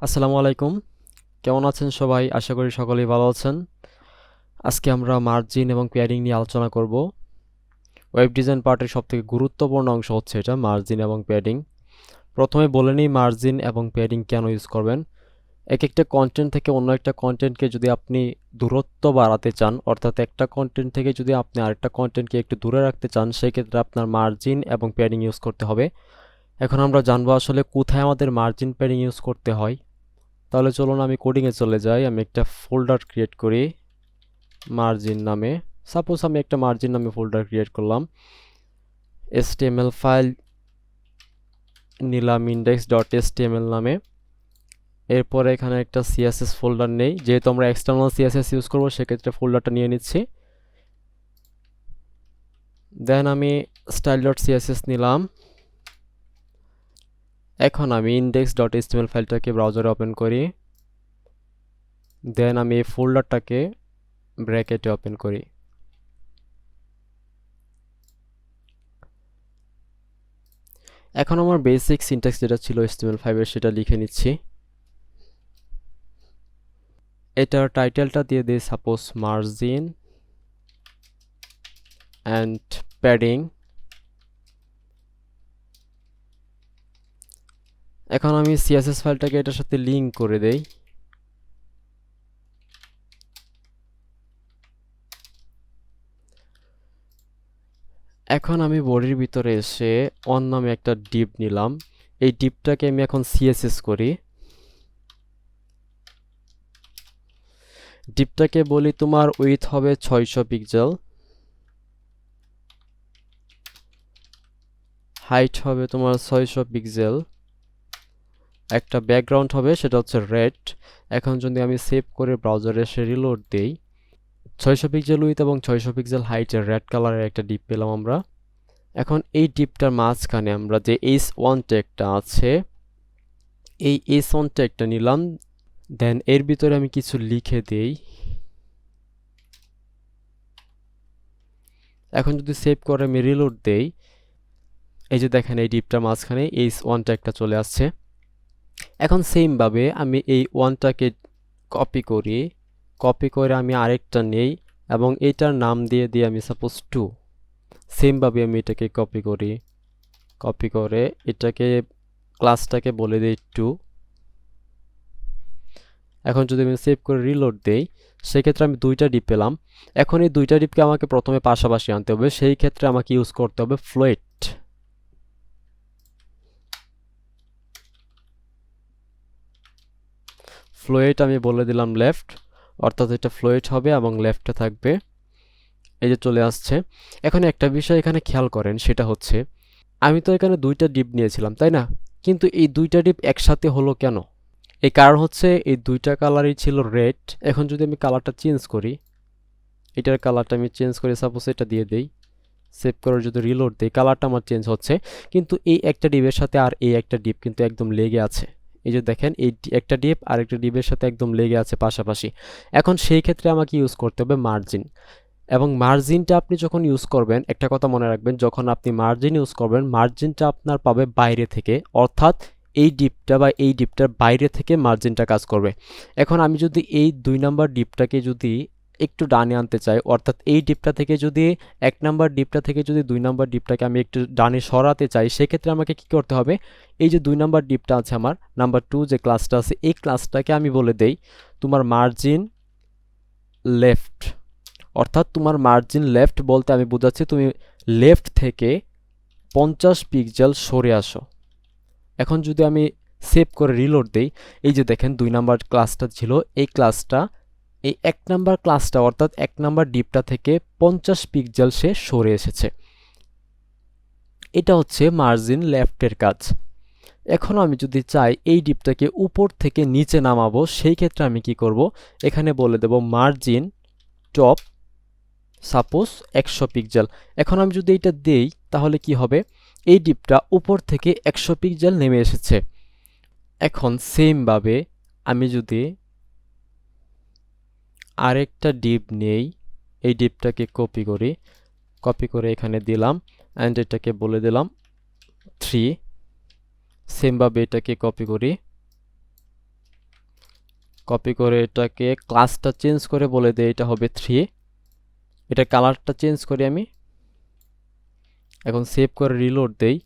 আসসালামু আলাইকুম। কেমন আছেন সবাই? আশা করি সকলেই ভালো আছেন। আজকে আমরা মার্জিন এবং প্যাডিং নিয়ে আলোচনা করব। ওয়েব ডিজাইন পার্টের সবথেকে গুরুত্বপূর্ণ অংশ হচ্ছে এটা মার্জিন এবং প্যাডিং। প্রথমে বলে নিই মার্জিন এবং প্যাডিং কেন ইউজ করবেন। এক একটা কন্টেন্ট থেকে অন্য একটা কন্টেন্টকে যদি আপনি দূরত্ব বাড়াতে চান, অর্থাৎ একটা কন্টেন্ট থেকে যদি আপনি আরেকটা কন্টেন্টকে একটু দূরে রাখতে চান, সেক্ষেত্রে আপনার মার্জিন এবং প্যাডিং ইউজ করতে হবে। এখন আমরা জানবো আসলে কোথায় আমাদের মার্জিন প্যাডিং ইউজ করতে হয়। তাহলে চলুন আমি কোডিংয়ে চলে যাই। আমি একটা ফোল্ডার ক্রিয়েট করি মার্জিন নামে। সাপোজ আমি একটা মার্জিন নামে ফোল্ডার ক্রিয়েট করলাম। HTML ফাইল নিলাম index.html নামে। এরপরে এখানে একটা CSS ফোল্ডার নেই, যেহেতু আমরা এক্সটার্নাল CSS ইউজ করবো সেক্ষেত্রে ফোল্ডারটা নিয়ে নিচ্ছি। দেন আমি style.css নিলাম। এখন আমি index.html ফাইলটাকে ব্রাউজারে ওপেন করি। দেন আমি এই ফোল্ডারটাকে ব্র্যাকেটে ওপেন করি। এখন আমার বেসিক সিনট্যাক্স যেটা ছিল HTML5 এর সেটা লিখে নিচ্ছি। এটার টাইটেলটা দিয়ে দিই সাপোজ মার্জিন অ্যান্ড প্যাডিং। এখন আমি CSS ফাইলটাকে এটার সাথে লিংক করে দেই। এখন আমি বডির ভিতরে এসে অন নামে একটা ডিপ নিলাম। এই ডিপটাকে আমি এখন CSS করি। ডিপটাকে বলি তোমার উইথ হবে 600 পিক্সেল, হাইট হবে তোমার 600 পিক্সেল, একটা ব্যাকগ্রাউন্ড হবে সেটা হচ্ছে রেড। এখন যদি আমি সেভ করে ব্রাউজারে এসে রিলোড দেই, 600 পিক্সেল উইথ এবং 600 পিক্সেল হাইটের রেড কালারের একটা ডিপ পেলাম আমরা। এখন এই ডিপটার মাঝখানে আমরা যে h1 ট্যাগটা আছে, এই h1 ট্যাগটা নিলাম। দেন এর ভিতরে আমি কিছু লিখে দেই। এখন যদি সেভ করে আমি রিলোড দেই, এই যে দেখেন এই ডিপটার মাঝখানে h1 ট্যাগটা চলে আসছে। এখন সেম ভাবে আমি এই ওয়ানটাকে কপি করে আমি আরেকটা নেই এবং এটার নাম দিয়ে আমি সাপোজ 2। সেম ভাবে আমি এটাকে কপি করে এটাকে ক্লাসটাকে বলে দেই 2। এখন যদি আমি সেভ করে রিলোড দেই, সেক্ষেত্রে আমি দুইটা ডিপ পেলাম। এখন এই দুইটা ডিপকে আমাকে প্রথমে পাশাপাশি আনতে হবে, সেই ক্ষেত্রে আমাকে ইউজ করতে হবে ফ্লোট। ফ্লোট আমি বলে দিলাম লেফট, অর্থাৎ এটা ফ্লোট হবে এবং লেফটে থাকবে। এই যে চলে আসছে। এখন একটা বিষয় এখানে খেয়াল করেন, সেটা হচ্ছে আমি তো এখানে দুইটা ডিপ নিয়েছিলাম, তাই না? কিন্তু এই দুইটা ডিপ একসাথে হলো কেন? এই কারণ হচ্ছে এই দুইটা কালারই ছিল রেড। এখন যদি আমি কালারটা চেঞ্জ করি, এটার কালারটা আমি চেঞ্জ করে সাপোজ এটা দিয়ে দেই, সেভ করে যদি রিলোড দেই, কালারটা আমার চেঞ্জ হচ্ছে। কিন্তু এই একটা ডিপের সাথে আর এই একটা ডিপ কিন্তু একদম লেগে আছে। এই যে দেখেন এই একটা ডিপ আর একটা ডিপের সাথে একদম লেগে আছে পাশাপাশি। এখন সেই ক্ষেত্রে আমাকে ইউজ করতে হবে মার্জিন। এবং মার্জিনটা আপনি যখন ইউজ করবেন, একটা কথা মনে রাখবেন, যখন আপনি মার্জিন ইউজ করবেন, মার্জিনটা আপনার পাবে বাইরে থেকে, অর্থাৎ এই ডিপটা বা এই ডিপটার বাইরে থেকে মার্জিনটা কাজ করবে। এখন আমি যদি এই 2 নাম্বার ডিপটাকে যদি একটু ডানে আনতে চাই, অর্থাৎ এই ডিপটা থেকে যদি 1 নাম্বার ডিপটা থেকে যদি 2 নাম্বার ডিপটাকে আমি একটু ডানে সরাতে চাই, সেক্ষেত্রে আমাকে কি করতে হবে? এই যে 2 নাম্বার ডিপটা আছে আমার, নাম্বার 2 যে ক্লাসটা আছে, এই ক্লাসটাকে আমি বলে দেই তোমার মার্জিন লেফট। অর্থাৎ তোমার মার্জিন লেফট বলতে আমি বোঝাচ্ছি তুমি লেফট থেকে 50 পিক্সেল সরে আসো। এখন যদি আমি সেভ করে রিলোড দেই, এই যে দেখেন 2 নাম্বার ক্লাসটা ছিল, এই ক্লাসটা এই 1 নাম্বার ক্লাসটা অর্থাৎ 1 নাম্বার ডিপটা থেকে 50 পিক্সেল সে সরে এসেছে। এটা হচ্ছে মার্জিন লেফটের কাজ। এখন আমি যদি চাই এই ডিপটাকে উপর থেকে নিচে নামাবো, সেই ক্ষেত্রে আমি কি করব? এখানে বলে দেব মার্জিন টপ সাপোজ 100 পিক্সেল। এখন আমি যদি এটা দেই, তাহলে কি হবে? এই ডিপটা উপর থেকে 100 পিক্সেল নেমে এসেছে। এখন সেম ভাবে আমি যদি আরেকটা ডিপ নেই, এই ডিপটাকে কপি করে এখানে দিলাম অ্যান্ড এটাকে বলে দিলাম 3। সেম ভাবে এটাকে কপি করি, কপি করে এটাকে ক্লাসটা চেঞ্জ করে বলে দেই এটা হবে 3। এটা কালারটা চেঞ্জ করি আমি, এখন সেভ করে রিলোড দেই।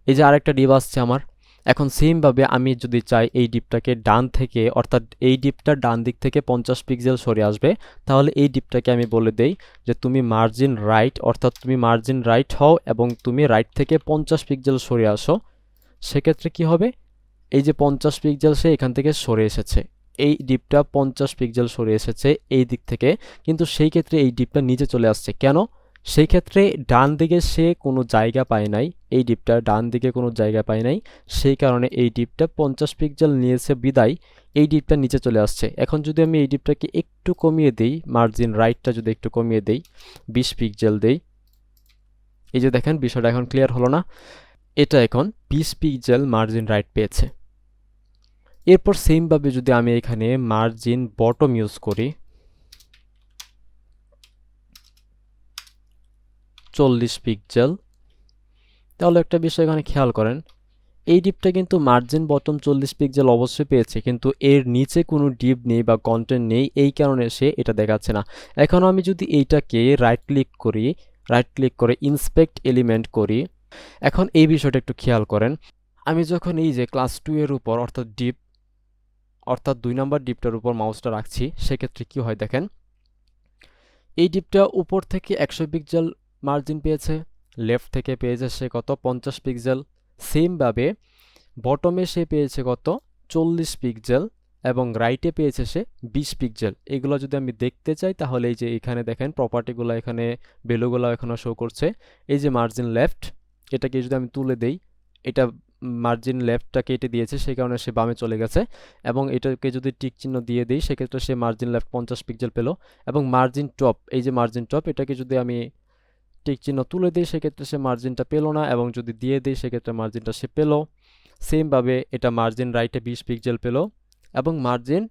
এই যে আরেকটা ডিপ আসছে আমার। এখন সেমভাবে আমি যদি চাই এই ডিপটাকে ডান থেকে, অর্থাৎ এই ডিপটা ডান দিক থেকে 50 পিক্সেল সরে আসবে, তাহলে এই ডিপটাকে আমি বলে দেই যে তুমি মার্জিন রাইট, অর্থাৎ তুমি মার্জিন রাইট হও এবং তুমি রাইট থেকে 50 পিক্সেল সরে আসো। সেক্ষেত্রে কি হবে, এই যে 50 পিক্সেল সে এখান থেকে সরে এসেছে, এই ডিপটা 50 পিক্সেল সরে এসেছে এই দিক থেকে, কিন্তু সেই ক্ষেত্রে এই ডিপটা নিচে চলে আসছে কেন? সেই ক্ষেত্রে ডান দিকে সে কোনো জায়গা পায় নাই, এই ডিপটা ডান দিকে কোনো জায়গা পায় নাই, সেই কারণে এই ডিপটা 50 পিক্সেল নিয়েছে বিদায় এই ডিপটা নিচে চলে আসছে। এখন যদি আমি এই ডিপটাকে একটু কমিয়ে দিই, মার্জিন রাইটটা যদি একটু কমিয়ে দেই, 20 পিক্সেল দেই, এই যে দেখেন বিষয়টা এখন ক্লিয়ার হলো না? এটা এখন 20 পিক্সেল মার্জিন রাইট পেয়েছে। এরপর সেমভাবে যদি আমি এখানে মার্জিন বটম ইউজ করি 40 পিক্সেল, তাহলে একটা বিষয় এখানে খেয়াল করেন, এই ডিপটা কিন্তু মার্জিন বটম 40 পিক্সেল অবশ্যই পেয়েছে, কিন্তু এর নিচে কোনো ডিপ নেই বা কন্টেন্ট নেই, এই কারণে সে এটা দেখাচ্ছে না। এখন আমি যদি এইটাকে রাইট ক্লিক করি, রাইট ক্লিক করে ইন্সপেক্ট এলিমেন্ট করি, এখন এই বিষয়টা একটু খেয়াল করেন, আমি যখন এই যে ক্লাস 2 এর উপর অর্থাৎ ডিপ, অর্থাৎ 2 নম্বর ডিপটার উপর মাউসটা রাখছি, সেক্ষেত্রে কি হয় দেখেন, এই ডিপটা উপর থেকে 100 পিক্সেল মার্জিন পেয়েছে, লেফট থেকে পেয়েছে সে কত 50 পিক্সেল, সেমভাবে বটমে সে পেয়েছে কত 40 পিক্সেল এবং রাইটে পেয়েছে সে 20 পিক্সেল। এগুলো যদি আমি দেখতে চাই তাহলে এই যে এখানে দেখেন প্রপার্টিগুলো, এখানে ভ্যালুগুলো এখনও শো করছে। এই যে মার্জিন লেফট, এটাকে যদি আমি তুলে দেই, এটা মার্জিন লেফটটা কেটে দিয়েছে, সেই কারণে সে বামে চলে গেছে, এবং এটাকে যদি টিক চিহ্ন দিয়ে দিই সেক্ষেত্রে সে মার্জিন লেফট 50 পিক্সেল পেল। এবং মার্জিন টপ, এই যে মার্জিন টপ, এটাকে যদি আমি টিক চিহ্ন তুলে দিই সেক্ষেত্রে সে মার্জিনটা পেল না, এবং যদি দিয়ে দিই সেক্ষেত্রে মার্জিনটা সে পেল। সেমভাবে এটা মার্জিন রাইটে 20 পিক্সেল পেল, এবং মার্জিন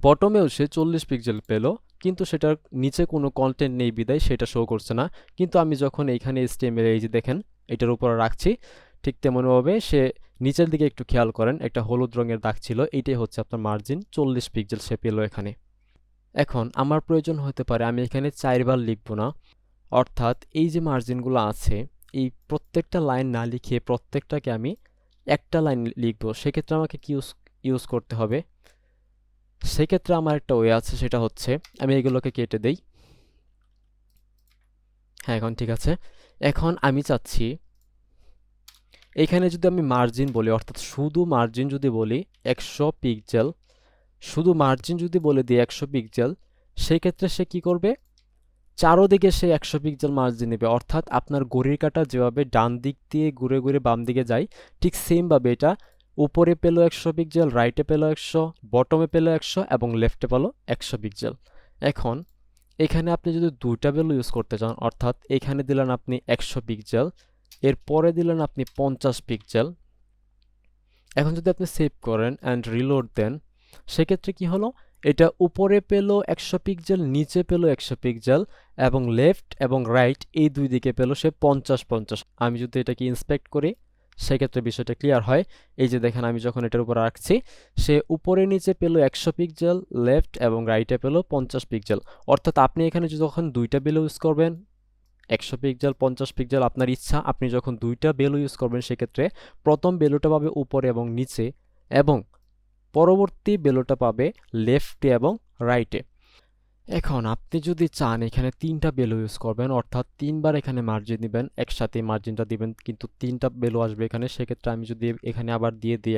বটমেও সে 40 পিক্সেল পেল, কিন্তু সেটার নিচে কোনো কন্টেন্ট নেই বিদায় সেটা শো করছে না। কিন্তু আমি যখন এইখানে HTML এই যে দেখেন এটার উপরে রাখছি, ঠিক তেমনভাবে সে নিচের দিকে একটু খেয়াল করেন, একটা হলুদ রঙের দাগ ছিল, এইটাই হচ্ছে আপনার মার্জিন 40 পিক্সেল সে পেল এখানে। এখন আমার প্রয়োজন হতে পারে আমি এখানে 4 বার লিখব না, অর্থাৎ এই যে মার্জিনগুলো আছে এই প্রত্যেকটা লাইন না লিখে প্রত্যেকটাকে আমি একটা লাইন লিখব। সেক্ষেত্রে আমাকে কি ইউজ করতে হবে? সেক্ষেত্রে আমার একটা ওয়ে আছে, সেটা হচ্ছে আমি এগুলোকে কেটে দেই। হ্যাঁ, এখন ঠিক আছে। এখন আমি চাচ্ছি এখানে যদি আমি মার্জিন বলি, অর্থাৎ শুধু মার্জিন যদি বলি 100 পিক্সেল, শুধু মার্জিন যদি বলে দিই 100 পিক্সেল, সেক্ষেত্রে সে কি করবে, চারোদিকে সে 100 পিক্সেল মার্জিন নেবে। অর্থাৎ আপনার ঘড়ির কাঁটা যেভাবে ডান দিক দিয়ে ঘুরে ঘুরে বাম দিকে যায়, ঠিক সেমভাবে এটা উপরে পেল 100 পিক্সেল, রাইটে পেল 100, বটমে পেল 100 এবং লেফটে পেল 100 পিক্সেল। এখন এখানে আপনি যদি দুইটা ভ্যালু ইউজ করতে চান, অর্থাৎ এখানে দিলেন আপনি 100 পিক্সেল, এরপরে দিলেন আপনি 50 পিক্সেল, এখন যদি আপনি সেভ করেন অ্যান্ড রিলোড দেন, সেক্ষেত্রে কি হলো, এটা উপরে পেল 100 পিক্সেল, নিচে পেল 100 পিক্সেল, এবং লেফট এবং রাইট এই দুই দিকে পেল সে 50-50। আমি যদি এটাকে ইন্সপেক্ট করি সেক্ষেত্রে বিষয়টা ক্লিয়ার হয়। এই যে দেখেন আমি যখন এটার উপর রাখছি, সে উপরে নিচে পেল 100 পিক্সেল, লেফট এবং রাইটে পেল 50 পিক্সেল। অর্থাৎ আপনি এখানে যখন দুইটা ভ্যালু ইউজ করবেন, 100 পিক্সেল 50 পিক্সেল, আপনার ইচ্ছা, আপনি যখন দুইটা ভ্যালু ইউজ করবেন সেক্ষেত্রে প্রথম ভ্যালুটা পাবে উপরে এবং নিচে, এবং পরবর্তী ভ্যালুটা পাবে লেফটে এবং রাইটে। এখন আপনি যদি চান এখানে তিনটা ভ্যালু ইউজ করবেন, অর্থাৎ তিনবার এখানে মার্জিন দিবেন, একসাথে মার্জিনটা দিবেন, কিন্তু তিনটা ভ্যালু আসবে এখানে, সেক্ষেত্রে আমি যদি এখানে আবার দিয়ে দিই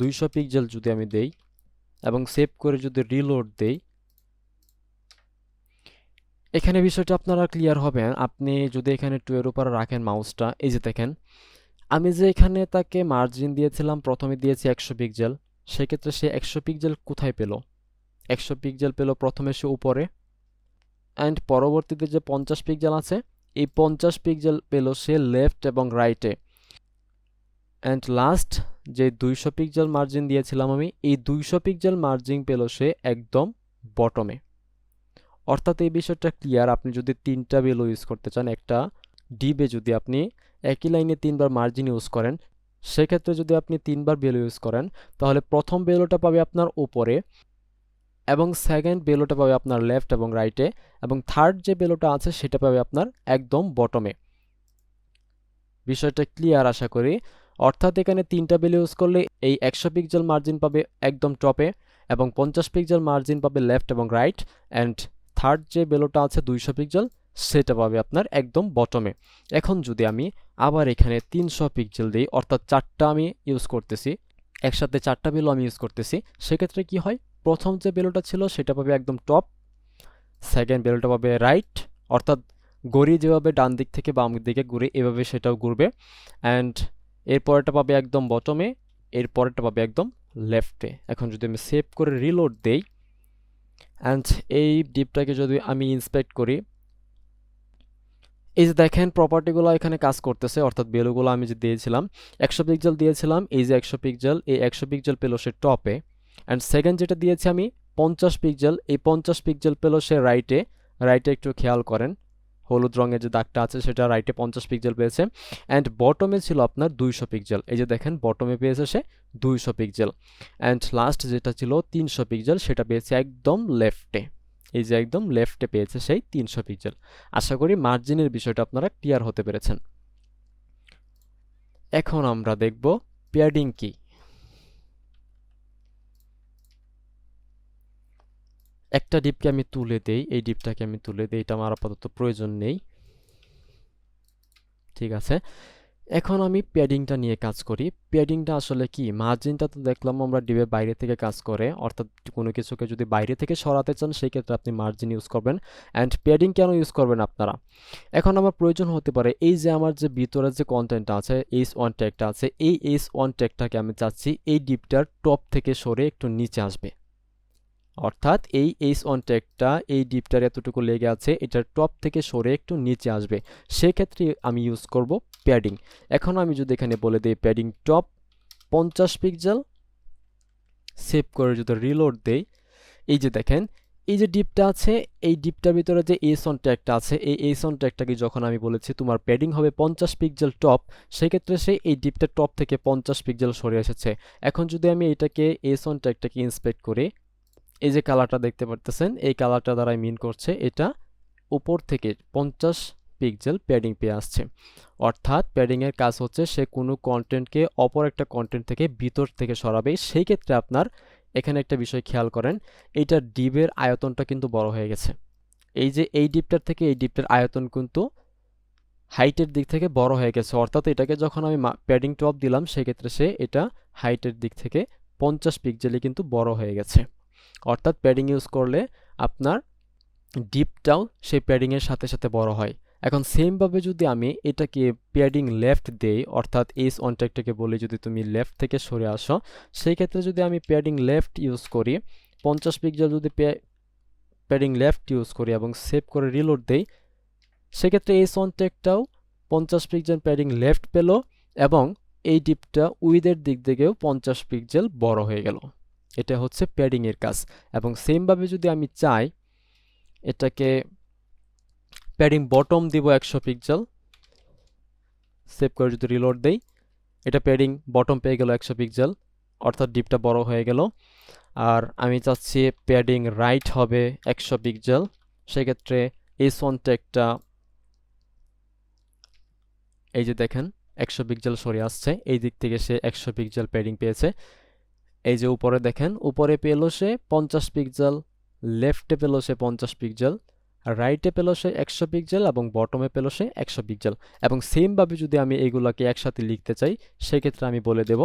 200 পিক্সেল যদি আমি দেই এবং সেভ করে যদি রিলোড দেই, এখানে বিষয়টা আপনারা ক্লিয়ার হবেন। আপনি যদি এখানে 2 এর উপরে রাখেন মাউসটা, এই যে দেখেন আমি যে এখানে তাকে মার্জিন দিয়েছিলাম, প্রথমে দিয়েছি 100 পিক্সেল, সেক্ষেত্রে সে 100 পিক্সেল কোথায় পেল? 100 পিক্সেল পেল প্রথমে সে উপরে, অ্যান্ড পরবর্তীতে যে 50 পিক্সেল আছে এই 50 পিক্সেল পেল সে লেফট এবং রাইটে, অ্যান্ড লাস্ট যে 200 পিক্সেল মার্জিন দিয়েছিলাম আমি, এই 200 পিক্সেল মার্জিন পেল সে একদম বটমে। অর্থাৎ এই বিষয়টা ক্লিয়ার। আপনি যদি তিনটা ভ্যালু ইউজ করতে চান, একটা ডিবে যদি আপনি একই লাইনে তিনবার মার্জিন ইউজ করেন, সেক্ষেত্রে যদি আপনি 3বার বেলো ইউজ করেন তাহলে প্রথম বেলোটা পাবে আপনার উপরে এবং সেকেন্ড বেলোটা পাবে আপনার লেফট এবং রাইটে এবং থার্ড যে বেলোটা আছে সেটা পাবে আপনার একদম বটমে। বিষয়টা ক্লিয়ার আশা করি। অর্থাৎ এখানে 3টা বেল ইউজ করলে এই 100 পিক্সেল মার্জিন পাবে একদম টপে এবং 50 পিক্সেল মার্জিন পাবে লেফট এবং রাইট, অ্যান্ড থার্ড যে বেলোটা আছে 200 পিক্সেল সেটা পাবে আপনার একদম বটমে। এখন যদি আমি আবার এখানে 300 পিক্সেল দিই, অর্থাৎ 4টা আমি ইউজ করতেছি, একসাথে 4টা বেলো আমি ইউজ করতেছি, সেক্ষেত্রে কি হয়, প্রথম যে বেলোটা ছিল সেটা পাবে একদম টপ, সেকেন্ড বেলোটা পাবে রাইট, অর্থাৎ ঘড়ি যেভাবে ডান দিক থেকে বাম দিকে ঘুরে এভাবে সেটাও ঘুরবে, অ্যান্ড এর পরেরটা পাবে একদম বটমে, এর পরেরটা পাবে একদম লেফটে। এখন যদি আমি সেভ করে রিলোড দেই অ্যান্ড এই ডিপটাকে যদি আমি ইন্সপেক্ট করি, এই যে দেখেন প্রপার্টিগুলো এখানে কাজ করতেছে, অর্থাৎ বেলুগুলো আমি যে দিয়েছিলাম 100 পিক্সেল দিয়েছিলাম, এই যে 100 পিক্সেল, এই 100 পিক্সেল পেলো সে টপে, অ্যান্ড সেকেন্ড যেটা দিয়েছি আমি 50 পিক্সেল, এই 50 পিক্সেল পেলো সে রাইটে। রাইটে একটু খেয়াল করেন হলুদ রঙের যে দাগটা আছে সেটা রাইটে 50 পিক্সেল পেয়েছে, অ্যান্ড বটমে ছিল আপনার 200 পিক্সেল, এই যে দেখেন বটমে পেয়েছে সে 200 পিক্সেল, অ্যান্ড লাস্ট যেটা ছিল 300 পিক্সেল সেটা পেয়েছে একদম লেফটে, এই যে একদম লেফটে পেয়েছে সেই 300 পিক্সেল। আশা করি মার্জিনের বিষয়টা আপনারা ক্লিয়ার হতে পেরেছেন। এখন আমরা দেখব প্যাডিং কি। একটা ডিপকে আমি তুলে দেই, এই ডিপটাকে আমি তুলে দেই, এটা আমার আপাতত প্রয়োজন নেই। ঠিক আছে, এখন আমি প্যাডিংটা নিয়ে কাজ করি। প্যাডিংটা আসলে কি, মার্জিনটা তো দেখলাম আমরা ডিপের বাইরে থেকে কাজ করে, অর্থাৎ কোনো কিছুকে যদি বাইরে থেকে সরাতে চান সেই ক্ষেত্রে আপনি মার্জিন ইউজ করবেন। অ্যান্ড প্যাডিং কেন ইউজ করবেন আপনারা, এখন আমার প্রয়োজন হতে পারে এই যে আমার যে ভিতরে যে কন্টেন্টটা আছে, H1 ট্যাগটা আছে, এই H1 ট্যাগটাকে আমি চাচ্ছি এই ডিপটার টপ থেকে সরে একটু নিচে আসবে, অর্থাৎ এই H1 ট্যাগটা এই ডিপটার এতটুকু লেগে আছে, এটার টপ থেকে সরে একটু নিচে আসবে, সেক্ষেত্রে আমি ইউজ করব প্যাডিং। এখন আমি যদি এখানে বলে দিই প্যাডিং টপ 50 পিক্সেল, সেভ করে যদি রিলোড দেই, এই যে দেখেন এই যে ডিপটা আছে, এই ডিপটার ভিতরে যে H1 ট্যাগটা আছে, এই H1 ট্যাগটাকে যখন আমি বলেছি তোমার প্যাডিং হবে 50 পিক্সেল টপ, সেক্ষেত্রে সে এই ডিপটার টপ থেকে 50 পিক্সেল সরে এসেছে। এখন যদি আমি এটাকে H1 ট্যাগটাকে ইন্সপেক্ট করি, এই যে কালারটা দেখতে পারতেছেন, এই কালারটা দ্বারাই মিন করছে এটা উপর থেকে 50 পিক্সেল প্যাডিং পেয়ে আসছে, অর্থাৎ প্যাডিংয়ের কাজ হচ্ছে সে কোনো কন্টেন্টকে অপর একটা কন্টেন্ট থেকে ভিতর থেকে সরাবে। সেই ক্ষেত্রে আপনার এখানে একটা বিষয় খেয়াল করেন, এইটা ডিপের আয়তনটা কিন্তু বড় হয়ে গেছে, এই যে এই ডিপটার থেকে এই ডিপটার আয়তন কিন্তু হাইটের দিক থেকে বড় হয়ে গেছে, অর্থাৎ এটাকে যখন আমি প্যাডিং টপ দিলাম সেক্ষেত্রে সে এটা হাইটের দিক থেকে 50 পিক্সেলে কিন্তু বড় হয়ে গেছে। অর্থাৎ প্যাডিং ইউজ করলে আপনার ডিপটাও সেই প্যাডিংয়ের সাথে সাথে বড় হয়। এখন সেমভাবে যদি আমি এটাকে প্যাডিং লেফট দেই, অর্থাৎ H1 ট্যাগটাকে বলি যদি তুমি লেফট থেকে সরে আসো, সেই ক্ষেত্রে যদি আমি প্যাডিং লেফট ইউজ করি 50 পিক্সেল যদি প্যাডিং লেফট ইউজ করি এবং সেভ করে রিলোড দেই, সেক্ষেত্রে H1 ট্যাগটাও 50 পিক্সেল প্যাডিং লেফট পেল এবং এই ডিপটা উইথের দিক থেকেও 50 পিক্সেল বড় হয়ে গেল। এটা হচ্ছে প্যাডিংয়ের কাজ। এবং সেমভাবে যদি আমি চাই এটাকে প্যাডিং বটম দিব 100 পিক্সেল, সেভ করে যদি রিলোড দেই, এটা প্যাডিং বটম পেয়ে গেল 100 পিক্সেল, অর্থাৎ ডিপটা বড় হয়ে গেল। আর আমি চাচ্ছি প্যাডিং রাইট হবে 100 পিক্সেল, সেক্ষেত্রে H1 ট্যাগটা এই যে দেখেন 100 পিক্সেল সরে আসছে, এই দিক থেকে সে 100 পিক্সেল প্যাডিং পেয়েছে। এই যে উপরে দেখেন, উপরে পেল সে 50 পিক্সেল, লেফটে পেল সে 50 পিক্সেল, আর রাইটে পেল সে 100 পিক্সেল এবং বটমে পেল সে 100 পিক্সেল। এবং সেমভাবে যদি আমি এইগুলোকে একসাথে লিখতে চাই সেক্ষেত্রে আমি বলে দেব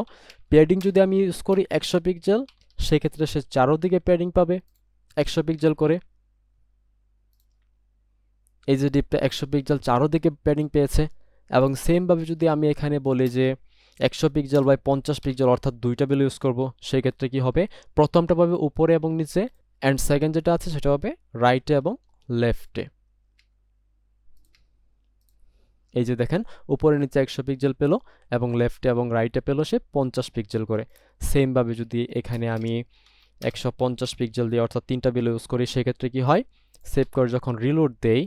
প্যাডিং যদি আমি ইউজ করি 100 পিক্সেল, সেক্ষেত্রে সে চারোদিকে প্যাডিং পাবে 100 পিক্সেল করে। এই যে ডিপটা 100 পিক্সেল চারোদিকে প্যাডিং পেয়েছে। এবং সেমভাবে যদি আমি এখানে বলি যে 100 পিক্সেল বাই 50 পিক্সেল, অর্থাৎ দুইটা ভ্যালু ইউজ করব, সেই ক্ষেত্রে কি হবে, প্রথমটা পাবে উপরে এবং নিচে, অ্যান্ড সেকেন্ড যেটা আছে সেটা হবে রাইটে এবং লেফটে। এই যে দেখেন উপরে নিচে 100 পিক্সেল পেল এবং লেফটে এবং রাইটে পেল সে 50 পিক্সেল করে। সেমভাবে যদি এখানে আমি 150 পিক্সেল দিয়ে অর্থাৎ তিনটা ভ্যালু ইউজ করি, সেক্ষেত্রে কি হয়, সেভ করে যখন রিলোড দেই,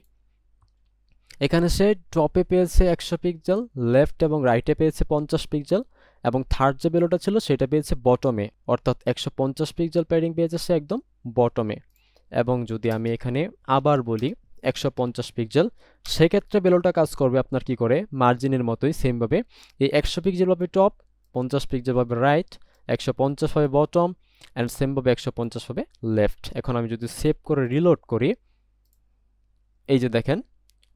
এখানে সে টপে পেয়েছে 100 পিক্সেল, লেফট এবং রাইটে পেয়েছে 50 পিক্সেল, এবং থার্ড যে বেলোটা ছিল সেটা পেয়েছে বটমে, অর্থাৎ 150 পিক্সেল প্যাডিং পেয়েছে সে একদম বটমে। এবং যদি আমি এখানে আবার বলি 150 পিক্সেল, সেক্ষেত্রে বেলোটা কাজ করবে আপনার কি করে, মার্জিনের মতোই সেমভাবে এই 100 পিক্সেল পাবে টপ, 50 পিক্সেল পাবে রাইট, 150 পাবে বটম, অ্যান্ড সেমভাবে 150 পাবে লেফট। এখন আমি যদি সেভ করে রিলোড করি, এই যে দেখেন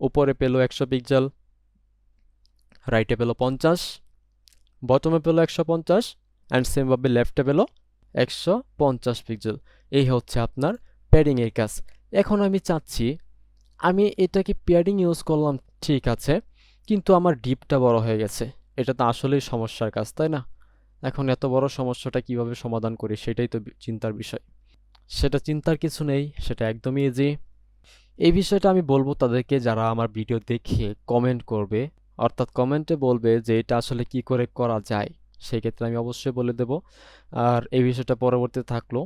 উপরে পেলো 100 পিক্সেল, রাইটে পেলো 50, বটমে পেলো 150, অ্যান্ড সেমভাবে লেফটে পেলো 150 পিক্সেল। এই হচ্ছে আপনার প্যাডিংয়ের কাজ। এখন আমি চাচ্ছি আমি এটাকে প্যাডিং ইউজ করলাম ঠিক আছে, কিন্তু আমার ডিপটা বড় হয়ে গেছে। এটা তো আসলেই সমস্যার কাজ, তাই না? এখন এত বড় সমস্যাটা কিভাবে সমাধান করি সেটাই তো চিন্তার বিষয়। সেটা চিন্তার কিছু নেই, সেটা একদমই ইজি। এই বিষয়টা আমি বলবো তাদেরকে যারা আমার ভিডিও দেখে কমেন্ট করবে, অর্থাৎ কমেন্টে বলবে যে এটা আসলে কি করে করা যায়, সেই ক্ষেত্রে আমি অবশ্যই বলে দেব। আর এই বিষয়টা পরবর্তীতে থাকলো,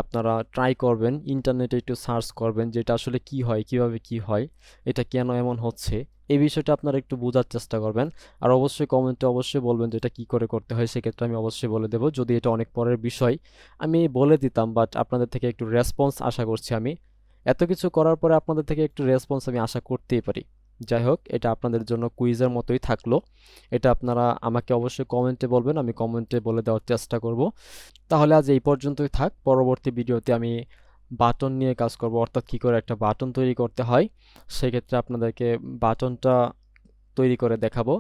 আপনারা ট্রাই করবেন, ইন্টারনেটে একটু সার্চ করবেন যে এটা আসলে কি হয়, কিভাবে কি হয়, এটা কেন এমন হচ্ছে, এই বিষয়টা আপনারা একটু বোঝার চেষ্টা করবেন। আর অবশ্যই কমেন্টে অবশ্যই বলবেন যে এটা কি করে করতে হয়, সেক্ষেত্রে আমি অবশ্যই বলে দেবো। যদি এটা অনেক পরের বিষয় আমি বলে দিতাম, বাট আপনাদের থেকে একটু রেসপন্স আশা করছি আমি। এত কিছু করার পরে আপনাদের থেকে একটু রেসপন্স আমি আশা করতেই পারি। যাই হোক, এটা আপনাদের জন্য কুইজের মতোই থাকলো। এটা আপনারা আমাকে অবশ্যই কমেন্টে বলবেন, আমি কমেন্টে বলে দেওয়ার চেষ্টা করব। তাহলে আজ এই পর্যন্তই থাক। পরবর্তী ভিডিওতে আমি বাটন নিয়ে কাজ করব, অর্থাৎ কী করে একটা বাটন তৈরি করতে হয়, সেক্ষেত্রে আপনাদেরকে বাটনটা তৈরি করে দেখাবো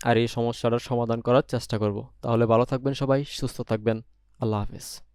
আর এই সমস্যাটার সমাধান করার চেষ্টা করব। তাহলে ভালো থাকবেন সবাই, সুস্থ থাকবেন। আল্লাহ হাফেজ।